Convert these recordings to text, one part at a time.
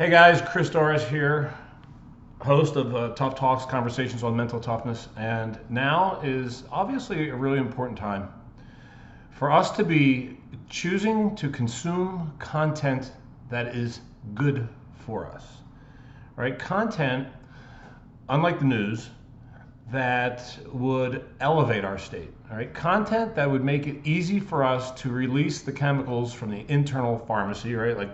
Hey guys, Chris Doris here, host of Tough Talks, Conversations on Mental Toughness, and now is obviously a really important time for us to be choosing to consume content that is good for us, right? Content, unlike the news, that would elevate our state, all right? Content that would make it easy for us to release the chemicals from the internal pharmacy, right? Like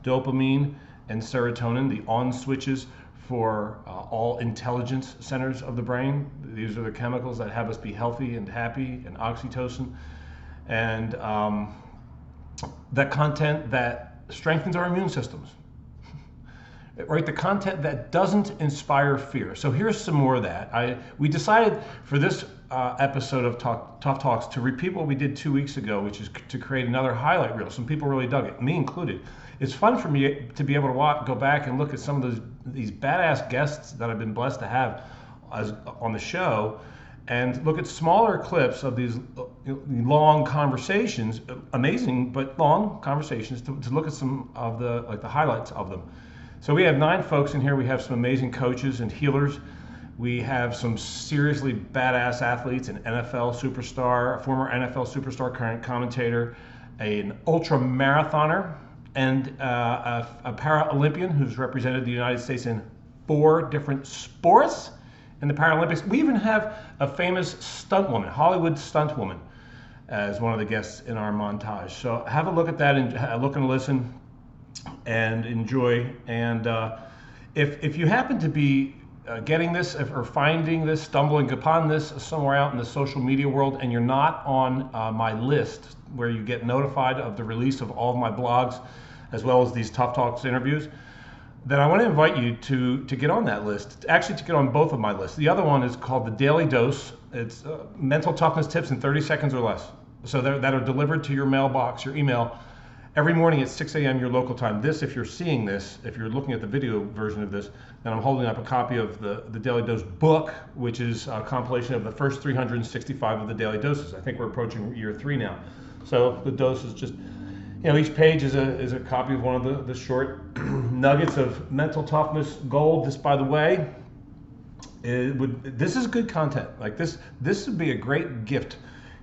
dopamine and serotonin, the on switches for all intelligence centers of the brain. These are the chemicals that have us be healthy and happy, and oxytocin. And that content that strengthens our immune systems, right? The content that doesn't inspire fear. So here's some more of that. We decided for this episode of Tough Talks to repeat what we did 2 weeks ago, which is to create another highlight reel. Some people really dug it, me included. It's fun for me to be able to go back and look at some of these badass guests that I've been blessed to have on the show, and look at smaller clips of these long conversations, amazing but long conversations, to look at some of the highlights of them. So we have 9 folks in here. We have some amazing coaches and healers. We have some seriously badass athletes, an NFL superstar, a former NFL superstar, current commentator, an ultra marathoner, and a para-Olympian who's represented the United States in 4 different sports in the Paralympics. We even have a famous stunt woman, Hollywood stunt woman, as one of the guests in our montage. So have a look at that and look and listen and enjoy. And if you happen to be getting this or finding this, stumbling upon this somewhere out in the social media world, and you're not on my list where you get notified of the release of all of my blogs as well as these Tough Talks interviews, then I want to invite you to get on that list, actually to get on both of my lists. The other one is called The Daily Dose. It's mental toughness tips in 30 seconds or less. So that are delivered to your mailbox, your email, every morning at 6 a.m. your local time. This, if you're seeing this, if you're looking at the video version of this, then I'm holding up a copy of the Daily Dose book, which is a compilation of the first 365 of the Daily Doses. I think we're approaching year 3 now. So the dose is just, each page is a copy of one of the short nuggets of mental toughness gold. This, by the way, this is good content. Like this would be a great gift,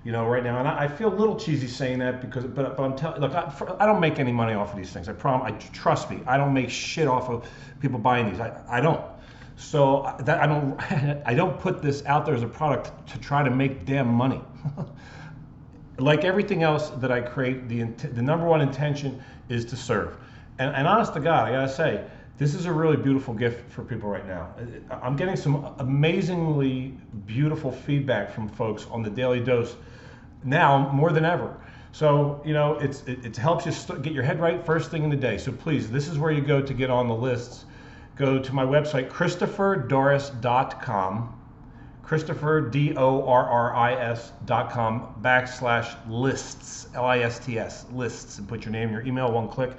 right now. And I feel a little cheesy saying that but I'm telling, look, I don't make any money off of these things. I promise. Trust me, I don't make shit off of people buying these. I don't. So I don't put this out there as a product to try to make damn money. Like everything else that I create, the number one intention is to serve. And honest to God, I gotta say, this is a really beautiful gift for people right now. I'm getting some amazingly beautiful feedback from folks on the Daily Dose now more than ever. So, it helps you get your head right first thing in the day. So please, this is where you go to get on the lists. Go to my website, ChristopherDorris.com. ChristopherDorris.com/lists, LISTS, lists, and put your name, your email, one click,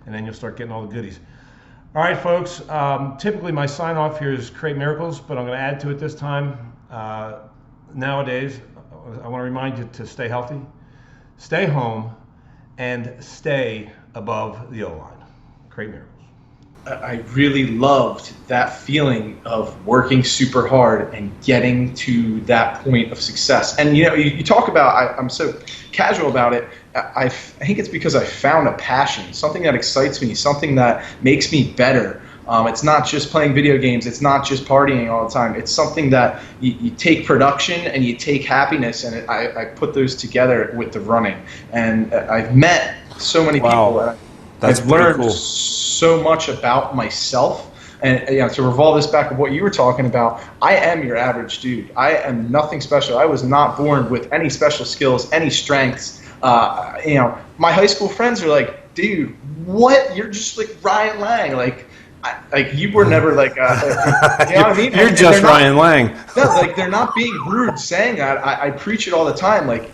and then you'll start getting all the goodies. All right, folks, typically my sign off here is create miracles, but I'm going to add to it this time. Nowadays, I want to remind you to stay healthy, stay home, and stay above the O-line. Create miracles. I really loved that feeling of working super hard and getting to that point of success. And you talk about, I'm so casual about it. I think it's because I found a passion, something that excites me, something that makes me better. It's not just playing video games. It's not just partying all the time. It's something that you take production and you take happiness, and I put those together with the running. And I've met so many people. And I've learned cool. So much about myself. And to revolve this back to what you were talking about, I am your average dude. I am nothing special. I was not born with any special skills, any strengths. My high school friends are like, dude, what? You're just like Ryan Lange. Like you were never like, you know what I mean? You're just Ryan Lange. No, like they're not being rude saying that. I preach it all the time. Like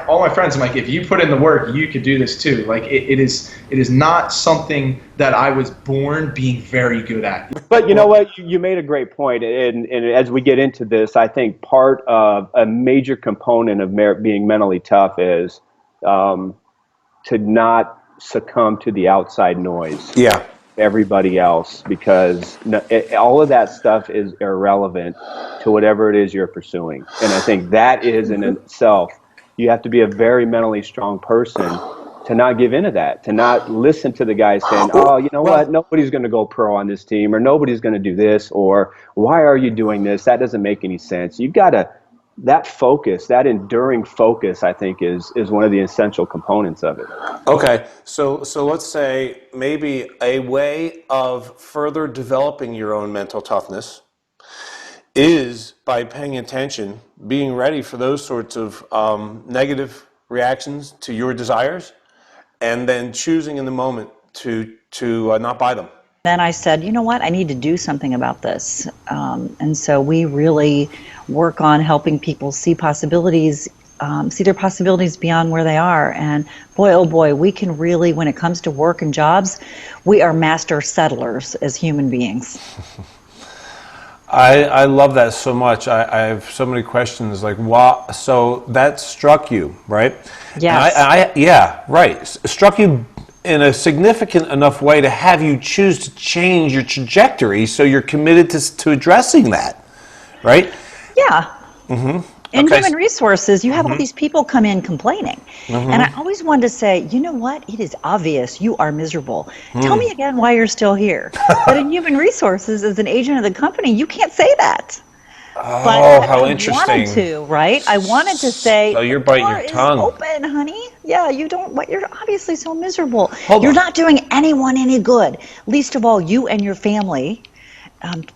all my friends, I'm like, if you put in the work, you could do this too. Like it is not something that I was born being very good at. But you know what? You made a great point. And as we get into this, I think part of a major component of being mentally tough is to not succumb to the outside noise. Yeah. everybody else, because all of that stuff is irrelevant to whatever it is you're pursuing. And I think that is in itself, you have to be a very mentally strong person to not give into that, to not listen to the guy saying, oh, you know what, nobody's going to go pro on this team, or nobody's going to do this, or why are you doing this? That doesn't make any sense. You've got to, that focus, that enduring focus, I think is one of the essential components of it. Okay, so let's say maybe a way of further developing your own mental toughness is by paying attention, being ready for those sorts of negative reactions to your desires, and then choosing in the moment to not buy them. Then I said, you know what, I need to do something about this. And so we really work on helping people see possibilities, see their possibilities beyond where they are. And boy, oh boy, we can really, when it comes to work and jobs, we are master settlers as human beings. I love that so much. I have so many questions. Like, wow, so that struck you, right? Yes. Yeah, right. Struck you in a significant enough way to have you choose to change your trajectory, so you're committed to addressing that, right? Yeah. Mm-hmm. In human resources, you have all these people come in complaining. And I always wanted to say, you know what? It is obvious you are miserable. Tell me again why you're still here. But in human resources, as an agent of the company, you can't say that. Oh, but how I interesting. I wanted to, right? I wanted to say, so you're biting your tongue. Is open, honey. Yeah, you don't, you're obviously so miserable. You're not doing anyone any good, least of all you and your family,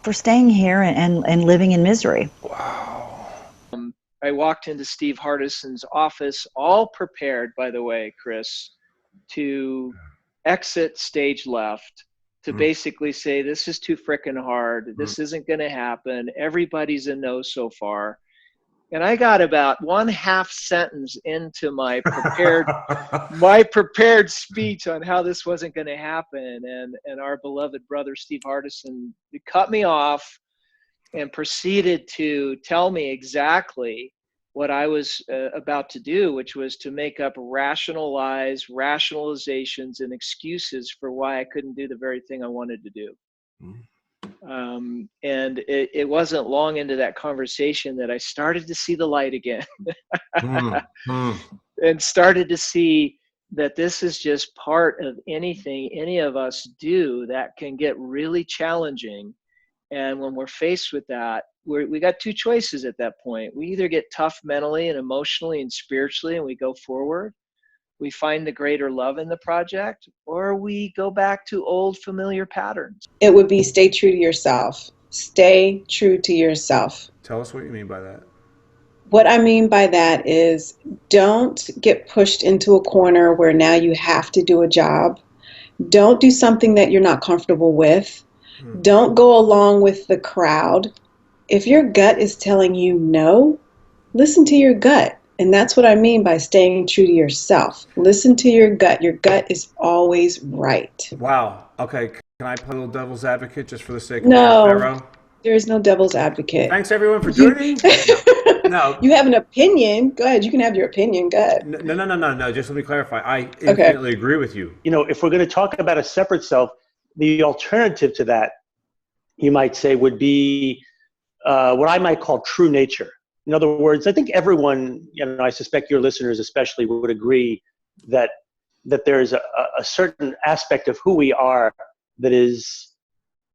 for staying here and living in misery. Wow. I walked into Steve Hardison's office, all prepared, by the way, Chris, to exit stage left, to basically say, this is too frickin' hard. This isn't going to happen. Everybody's a no so far. And I got about one half sentence into my prepared speech on how this wasn't going to happen. And our beloved brother, Steve Hardison, cut me off and proceeded to tell me exactly what I was about to do, which was to make up rationalizations and excuses for why I couldn't do the very thing I wanted to do. And it wasn't long into that conversation that I started to see the light again. And started to see that this is just part of anything any of us do that can get really challenging. And when we're faced with that, we got two choices at that point. We either get tough mentally and emotionally and spiritually and we go forward, we find the greater love in the project, or we go back to old familiar patterns. It would be stay true to yourself. Stay true to yourself. Tell us what you mean by that. What I mean by that is, don't get pushed into a corner where now you have to do a job. Don't do something that you're not comfortable with. Don't go along with the crowd. If your gut is telling you no, listen to your gut. And that's what I mean by staying true to yourself. Listen to your gut. Your gut is always right. Wow. Okay. Can I play a little devil's advocate just for the sake of No, there is no devil's advocate. Thanks everyone for joining. No. You have an opinion. Go ahead. You can have your opinion. Go ahead. No. Just let me clarify. I infinitely agree with you. You know, if we're going to talk about a separate self, the alternative to that, you might say, would be what I might call true nature. In other words, I think everyone, I suspect your listeners especially, would agree that there's a certain aspect of who we are that is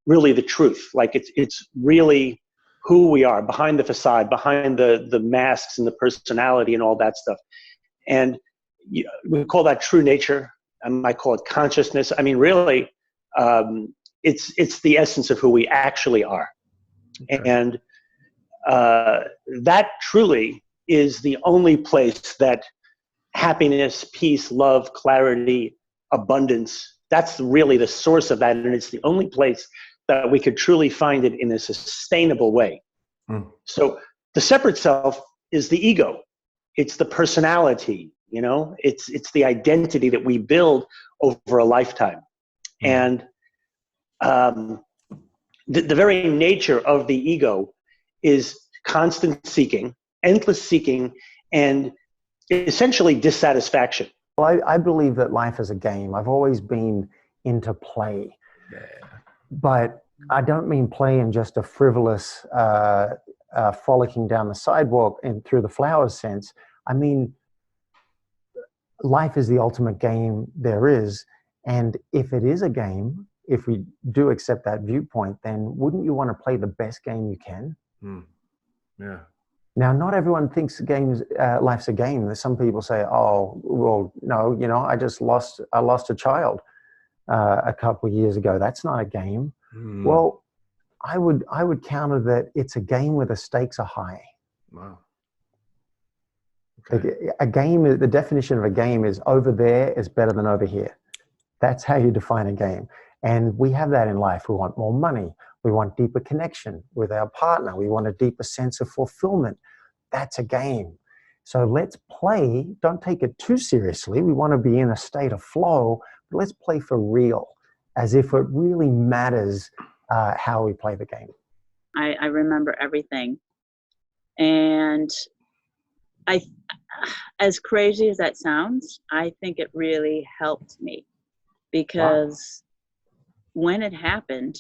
really the truth. Like it's really who we are behind the facade, behind the masks and the personality and all that stuff. And we call that true nature. I might call it consciousness. I mean, really, it's the essence of who we actually are. Okay. And that truly is the only place that happiness, peace, love, clarity, abundance, that's really the source of that. And it's the only place that we could truly find it in a sustainable way. So the separate self is the ego. It's the personality, it's the identity that we build over a lifetime. And the very nature of the ego is constant seeking, endless seeking, and essentially dissatisfaction. Well, I believe that life is a game. I've always been into play. But I don't mean play in just a frivolous, frolicking down the sidewalk and through the flowers sense. I mean, life is the ultimate game there is. And if it is a game, if we do accept that viewpoint, then wouldn't you want to play the best game you can? Yeah. Now, not everyone thinks life's a game. Some people say, "Oh, well, no, I lost a child a couple of years ago. That's not a game." Well, I would counter that it's a game where the stakes are high. Wow. Okay. A game, the definition of a game is over there is better than over here. That's how you define a game. And we have that in life. We want more money. We want deeper connection with our partner. We want a deeper sense of fulfillment. That's a game. So let's play. Don't take it too seriously. We want to be in a state of flow. But let's play for real, as if it really matters how we play the game. I remember everything. And as crazy as that sounds, I think it really helped me, because when it happened,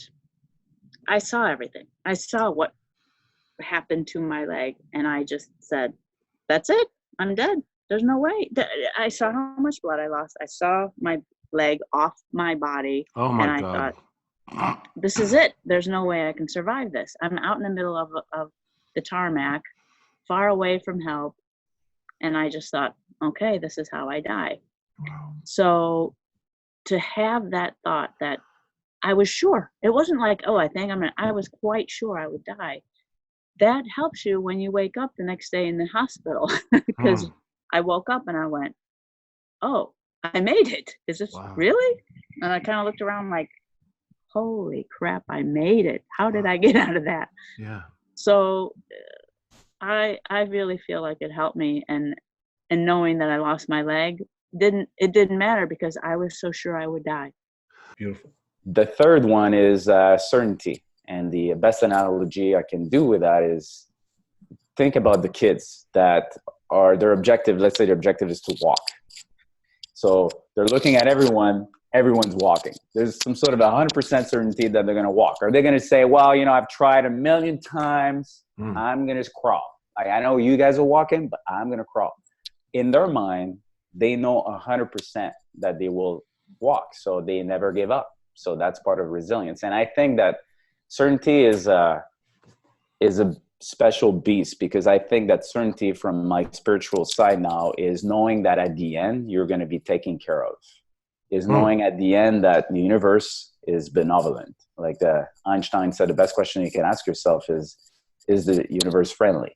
I saw everything. I saw what happened to my leg, and I just said, that's it. I'm dead. There's no way. I saw how much blood I lost. I saw my leg off my body. Oh my and God. I thought, this is it. There's no way I can survive this. I'm out in the middle of the tarmac, far away from help. And I just thought, okay, this is how I die. Wow. So to have that thought that I was sure, it wasn't like, oh, I was quite sure I would die. That helps you when you wake up the next day in the hospital, because I woke up and I went, oh, I made it. Is this really? And I kind of looked around like, holy crap, I made it. How did I get out of that? Yeah. So I really feel like it helped me, and knowing that I lost my leg didn't matter, because I was so sure I would die. Beautiful. The third one is certainty. And the best analogy I can do with that is think about the kids that are their objective. Let's say their objective is to walk. So they're looking at everyone's walking. There's some sort of 100% certainty that they're going to walk. Are they going to say, well, I've tried a million times. I'm going to just crawl. I know you guys are walking, but I'm going to crawl. In their mind, they know 100% that they will walk. So they never give up. So that's part of resilience. And I think that certainty is a special beast, because I think that certainty from my spiritual side now is knowing that at the end, you're going to be taken care of. Is knowing at the end that the universe is benevolent. Like Einstein said, the best question you can ask yourself is the universe friendly?